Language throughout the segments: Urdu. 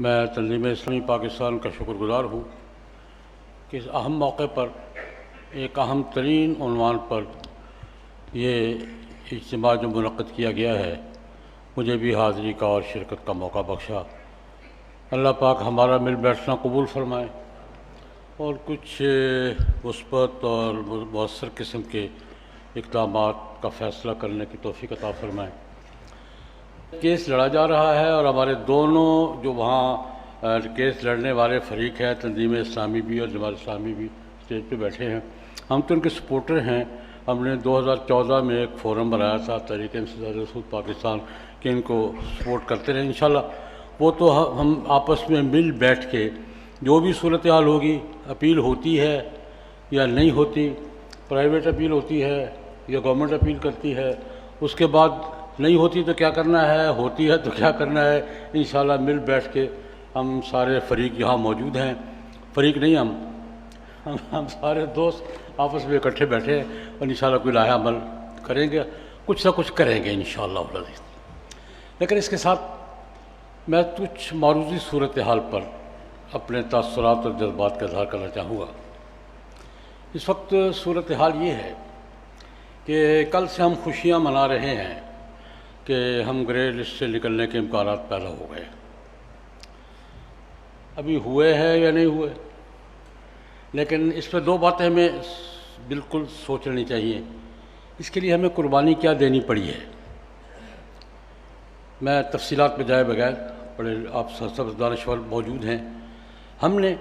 میں تنظیم اسلامی پاکستان کا شکر گزار ہوں کہ اس اہم موقع پر ایک اہم ترین عنوان پر یہ اجتماع جو منعقد کیا گیا ہے مجھے بھی حاضری کا اور شرکت کا موقع بخشا۔ اللہ پاک ہمارا مل بیٹھنا قبول فرمائے اور کچھ مثبت اور مؤثر قسم کے اقدامات کا فیصلہ کرنے کی توفیق عطا فرمائے۔ کیس لڑا جا رہا ہے اور ہمارے دونوں جو وہاں کیس لڑنے والے فریق ہیں، تنظیم اسلامی بھی اور جماعت اسلامی بھی اسٹیج پہ بیٹھے ہیں، ہم تو ان کے سپورٹر ہیں۔ ہم نے 2014 میں ایک فورم بنایا تھا تحریک انصراف رسول پاکستان کہ ان کو سپورٹ کرتے رہیں انشاءاللہ۔ وہ تو ہم آپس میں مل بیٹھ کے جو بھی صورتحال ہوگی، اپیل ہوتی ہے یا نہیں ہوتی، پرائیویٹ اپیل ہوتی ہے یا گورنمنٹ اپیل کرتی ہے، اس کے بعد نہیں ہوتی تو کیا کرنا ہے، ہوتی ہے تو کیا کرنا ہے، انشاءاللہ مل بیٹھ کے ہم سارے فریق یہاں موجود ہیں، فریق نہیں ہم سارے دوست آپس میں اکٹھے بیٹھے ہیں اور انشاءاللہ کوئی لائحہ عمل کریں گے، کچھ نہ کچھ کریں گے انشاءاللہ العزیز۔ لیکن اس کے ساتھ میں کچھ معروضی صورتحال پر اپنے تاثرات اور جذبات کا اظہار کرنا چاہوں گا۔ اس وقت صورتحال یہ ہے کہ کل سے ہم خوشیاں منا رہے ہیں کہ ہم گرے لسٹ سے نکلنے کے امکانات پیدا ہو گئے۔ ابھی ہوئے ہیں یا نہیں ہوئے، لیکن اس پہ دو باتیں ہمیں بالکل سوچ لینی چاہیے۔ اس کے لیے ہمیں قربانی کیا دینی پڑی ہے۔ میں تفصیلات پہ جائے بغیر، بڑے آپ سب دانشور موجود ہیں، ہم نے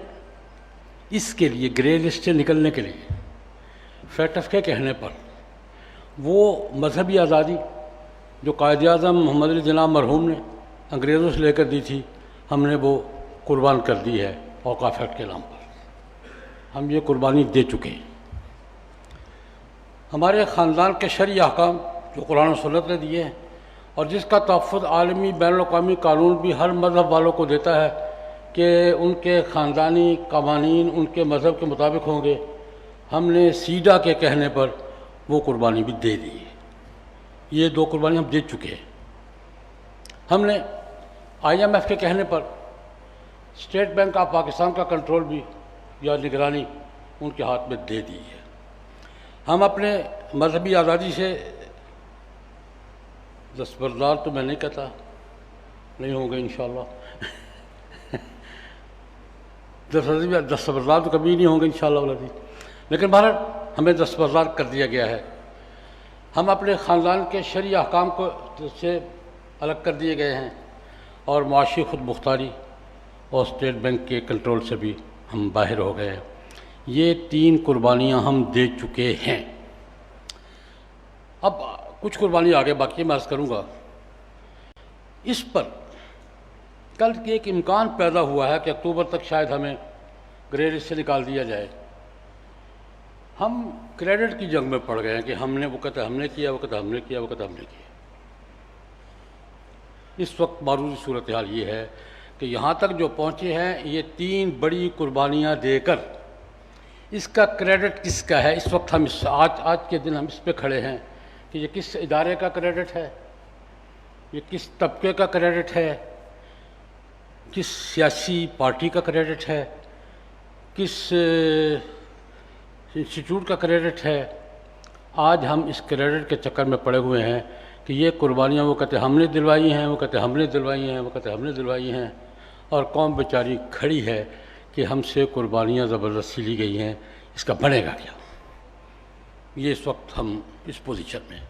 اس کے لیے گرے لسٹ سے نکلنے کے لیے فیٹف کے کہنے پر وہ مذہبی آزادی جو قائد اعظم محمد علی جناح مرحوم نے انگریزوں سے لے کر دی تھی، ہم نے وہ قربان کر دی ہے اوقاف ایکٹ کے نام پر۔ ہم یہ قربانی دے چکے ہیں۔ ہمارے خاندان کے شرعی احکام جو قرآن و سنت نے دیے ہیں اور جس کا تحفظ عالمی بین الاقوامی قانون بھی ہر مذہب والوں کو دیتا ہے کہ ان کے خاندانی قوانین ان کے مذہب کے مطابق ہوں گے، ہم نے سیڈا کے کہنے پر وہ قربانی بھی دے دی ہے۔ یہ دو قربانی ہم دے چکے ہیں۔ ہم نے IMF کے کہنے پر اسٹیٹ بینک آف پاکستان کا کنٹرول بھی یا نگرانی ان کے ہاتھ میں دے دی ہے۔ ہم اپنے مذہبی آزادی سے دستبردار تو میں نہیں کہتا، نہیں ہوں گے انشاءاللہ، دستبردار تو کبھی نہیں ہوں گے انشاءاللہ، لیکن بہرحال ہمیں دستبردار کر دیا گیا ہے۔ ہم اپنے خاندان کے شرعی احکام کو سے الگ کر دیے گئے ہیں اور معاشی خود مختاری اور اسٹیٹ بینک کے کنٹرول سے بھی ہم باہر ہو گئے ہیں۔ یہ تین قربانیاں ہم دے چکے ہیں۔ اب کچھ قربانی آگے باقی میں عرض کروں گا۔ اس پر کل ایک امکان پیدا ہوا ہے کہ اکتوبر تک شاید ہمیں گرے لسٹ سے نکال دیا جائے۔ ہم کریڈٹ کی جنگ میں پڑ گئے ہیں کہ ہم نے وہ کہتا ہم نے کیا، وہ کہتا ہم نے کیا، وہ کہتا ہم نے کیا۔ اس وقت معروضی صورتحال یہ ہے کہ یہاں تک جو پہنچے ہیں یہ تین بڑی قربانیاں دے کر اس کا کریڈٹ کس کا ہے؟ اس وقت ہم آج کے دن ہم اس پہ کھڑے ہیں کہ یہ کس ادارے کا کریڈٹ ہے، یہ کس طبقے کا کریڈٹ ہے، کس سیاسی پارٹی کا کریڈٹ ہے، کس انسٹیٹیوٹ کا کریڈٹ ہے۔ آج ہم اس کریڈٹ کے چکر میں پڑے ہوئے ہیں کہ یہ قربانیاں وہ کہتے ہم نے دلوائی ہیں، وہ کہتے ہم نے دلوائی ہیں، وہ کہتے ہم نے دلوائی ہیں، اور قوم بیچاری کھڑی ہے کہ ہم سے قربانیاں زبردستی لی گئی ہیں، اس کا بنے گا کیا؟ یہ اس وقت ہم اس پوزیشن میں۔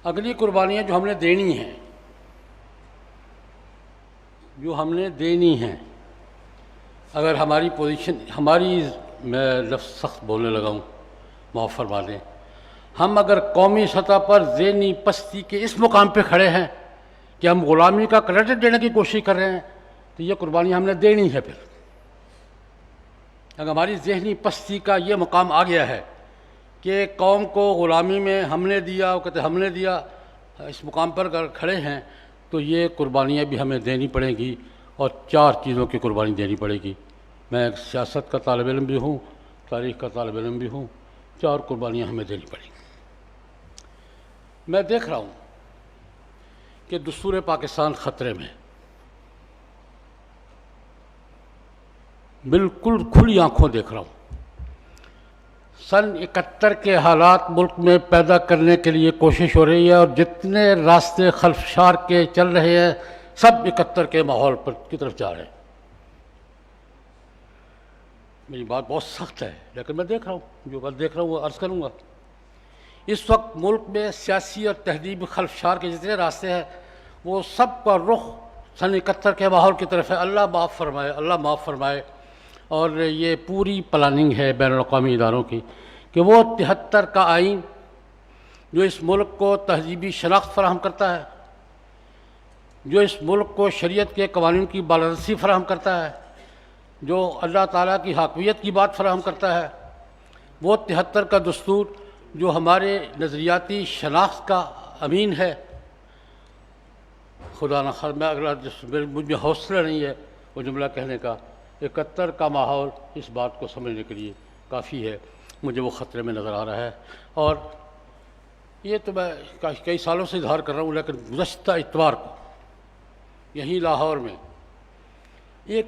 اگلی قربانیاں جو ہم نے دینی ہیں، اگر ہماری پوزیشن میں لفظ سخت بولنے لگا ہوں معاف فرما دیں، ہم اگر قومی سطح پر ذہنی پستی کے اس مقام پہ کھڑے ہیں کہ ہم غلامی کا کریڈٹ دینے کی کوشش کر رہے ہیں تو یہ قربانی ہم نے دینی ہے۔ پھر اگر ہماری ذہنی پستی کا یہ مقام آ گیا ہے کہ قوم کو غلامی میں ہم نے دیا، وہ کہتے ہم نے دیا، اس مقام پر اگر کھڑے ہیں تو یہ قربانیاں بھی ہمیں دینی پڑیں گی، اور چار چیزوں کی قربانی دینی پڑے گی۔ میں ایک سیاست کا طالب علم بھی ہوں، تاریخ کا طالب علم بھی ہوں، چار قربانیاں ہمیں دینی پڑیں گی۔ میں دیکھ رہا ہوں کہ دستور پاکستان خطرے میں، بالکل کھلی آنکھوں دیکھ رہا ہوں۔ سن 71 کے حالات ملک میں پیدا کرنے کے لیے کوشش ہو رہی ہے، اور جتنے راستے خلفشار کے چل رہے ہیں سب 71 کے ماحول پر کی طرف جا رہے ہیں۔ میری بات بہت سخت ہے لیکن میں دیکھ رہا ہوں، جو بات دیکھ رہا ہوں وہ عرض کروں گا۔ اس وقت ملک میں سیاسی اور تہذیبی خلفشار کے جتنے راستے ہیں وہ سب کا رخ سن 71 کے ماحول کی طرف ہے۔ اللہ معاف فرمائے، اللہ معاف فرمائے۔ اور یہ پوری پلاننگ ہے بین الاقوامی اداروں کی کہ وہ 73 کا آئین جو اس ملک کو تہذیبی شناخت فراہم کرتا ہے، جو اس ملک کو شریعت کے قوانین کی بالادستی فراہم کرتا ہے، جو اللہ تعالیٰ کی حاکمیت کی بات فراہم کرتا ہے، وہ 73 کا دستور جو ہمارے نظریاتی شناخت کا امین ہے۔ خدا نخواستہ میں اگلا مجھ میں حوصلہ نہیں ہے وہ جملہ کہنے کا، 71 کا ماحول اس بات کو سمجھنے کے لیے کافی ہے، مجھے وہ خطرے میں نظر آ رہا ہے۔ اور یہ تو میں کئی سالوں سے اظہار کر رہا ہوں، لیکن گزشتہ اتوار کو یہیں لاہور میں ایک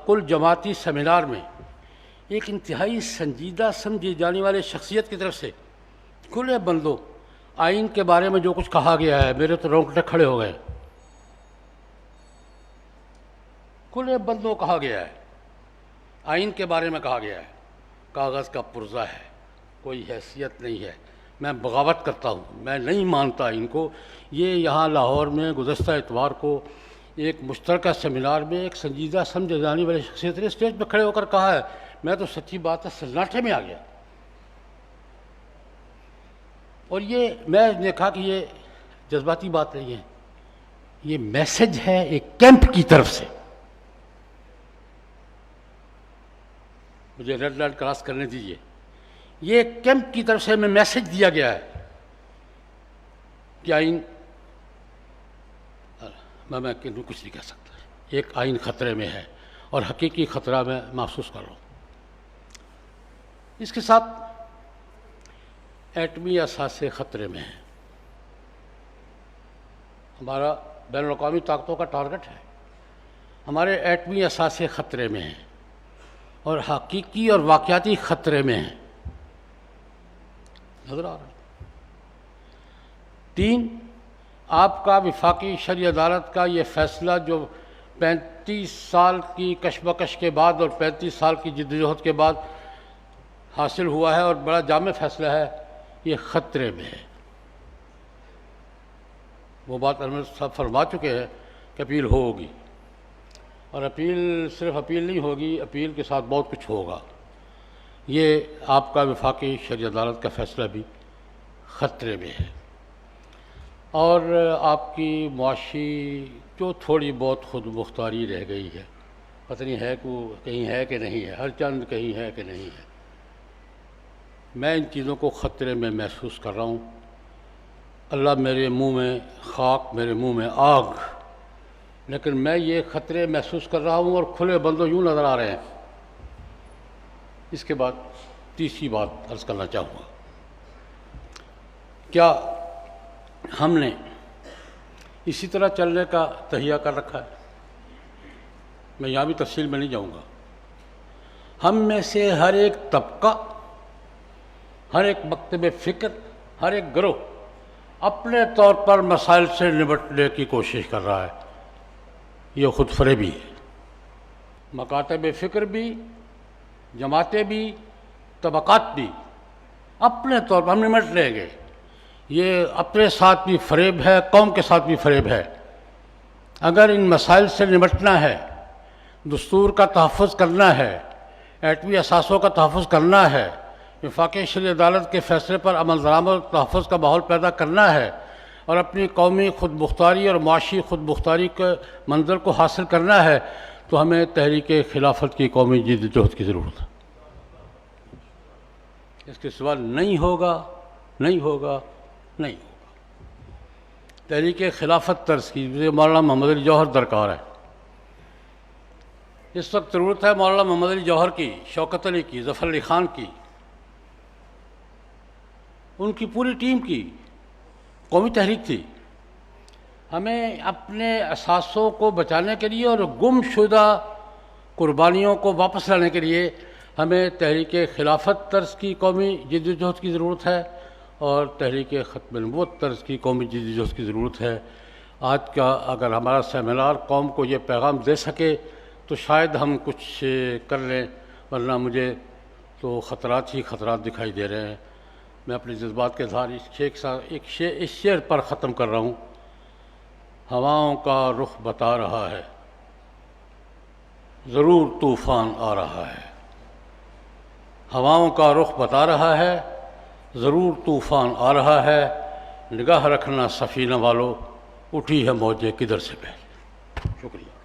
کل جماعتی سیمینار میں ایک انتہائی سنجیدہ سمجھی جانے والے شخصیت کی طرف سے کھلے بندوں آئین کے بارے میں جو کچھ کہا گیا ہے، میرے تو رونگٹے کھڑے ہو گئے۔ کھلے بندوں کہا گیا ہے، آئین کے بارے میں کہا گیا ہے کاغذ کا پرزہ ہے، کوئی حیثیت نہیں ہے، میں بغاوت کرتا ہوں، میں نہیں مانتا ان کو۔ یہ یہاں لاہور میں گزشتہ اتوار کو ایک مشترکہ سیمینار میں ایک سنجیدہ سمجھے جانے والے شخصیت نے اسٹیج پہ کھڑے ہو کر کہا ہے، میں تو سچی بات ہے سناٹے میں آ گیا۔ اور یہ میں نے کہا کہ یہ جذباتی بات نہیں ہے، یہ میسج ہے ایک کیمپ کی طرف سے۔ مجھے ریڈ لائٹ کراس کرنے دیجیے۔ یہ کیمپ کی طرف سے ہمیں میسج دیا گیا ہے کہ آئین میں کچھ نہیں کہہ سکتا، ایک آئین خطرے میں ہے اور حقیقی خطرہ میں محسوس کر رہا ہوں۔ اس کے ساتھ ایٹمی اثاثے خطرے میں ہیں۔ ہمارا بین الاقوامی طاقتوں کا ٹارگٹ ہے، ہمارے ایٹمی اثاثے خطرے میں ہیں اور حقیقی اور واقعاتی خطرے میں ہیں، نظر آ رہا ہے۔ 3، آپ کا وفاقی شرعی عدالت کا یہ فیصلہ جو 35 سال کی کشمکش کے بعد اور 35 سال کی جدوجہد کے بعد حاصل ہوا ہے اور بڑا جامع فیصلہ ہے، یہ خطرے میں ہے۔ وہ بات انور صاحب فرما چکے ہیں کہ اپیل ہوگی، اور اپیل صرف اپیل نہیں ہوگی، اپیل کے ساتھ بہت کچھ ہوگا۔ یہ آپ کا وفاقی شرعی عدالت کا فیصلہ بھی خطرے میں ہے، اور آپ کی معاشی جو تھوڑی بہت خود مختاری رہ گئی ہے، پتہ نہیں ہے کہیں ہے کہ نہیں ہے، ہر چند کہیں ہے کہ نہیں ہے۔ میں ان چیزوں کو خطرے میں محسوس کر رہا ہوں۔ اللہ میرے منہ میں خاک، میرے منہ میں آگ، لیکن میں یہ خطرے محسوس کر رہا ہوں اور کھلے بندوں یوں نظر آ رہے ہیں۔ اس کے بعد تیسری بات عرض کرنا چاہوں گا، کیا ہم نے اسی طرح چلنے کا تہیہ کر رکھا ہے؟ میں یہاں بھی تفصیل میں نہیں جاؤں گا۔ ہم میں سے ہر ایک طبقہ، ہر ایک مکتب فکر، ہر ایک گروہ اپنے طور پر مسائل سے نمٹنے کی کوشش کر رہا ہے، یہ خود فریبی ہے۔ مکاتب فکر بھی، جماعتیں بھی، طبقات بھی اپنے طور پر ہم نمٹ لیں گے، یہ اپنے ساتھ بھی فریب ہے، قوم کے ساتھ بھی فریب ہے۔ اگر ان مسائل سے نمٹنا ہے، دستور کا تحفظ کرنا ہے، ایٹمی اثاثوں کا تحفظ کرنا ہے، وفاقی شرعی عدالت کے فیصلے پر عمل درآمد اور تحفظ کا ماحول پیدا کرنا ہے، اور اپنی قومی خود مختاری اور معاشی خود مختاری کے منظر کو حاصل کرنا ہے، تو ہمیں تحریک خلافت کی قومی جدوجہد کی ضرورت ہے۔ اس کے سوا نہیں ہوگا، نہیں ہوگا، نہیں ہوگا۔ تحریک خلافت طرز کی مولانا محمد علی جوہر درکار ہے۔ اس وقت ضرورت ہے مولانا محمد علی جوہر کی، شوکت علی کی، ظفر علی خان کی، ان کی پوری ٹیم کی۔ قومی تحریک تھی۔ ہمیں اپنے اثاثوں کو بچانے کے لیے اور گم شدہ قربانیوں کو واپس لانے کے لیے ہمیں تحریک خلافت طرز کی قومی جدوجہد کی ضرورت ہے اور تحریک ختم نبوت طرز کی قومی جدوجہد کی ضرورت ہے۔ آج کا اگر ہمارا سیمینار قوم کو یہ پیغام دے سکے تو شاید ہم کچھ کر لیں، ورنہ مجھے تو خطرات ہی خطرات دکھائی دے رہے ہیں۔ میں اپنے جذبات کے اظہار اس شعر پر ختم کر رہا ہوں۔ ہواؤں کا رخ بتا رہا ہے، ضرور طوفان آ رہا ہے۔ ہواؤں کا رخ بتا رہا ہے، ضرور طوفان آ رہا ہے۔ نگاہ رکھنا سفینہ والو، اٹھی ہے موجیں کدھر سے پہلے۔ شکریہ۔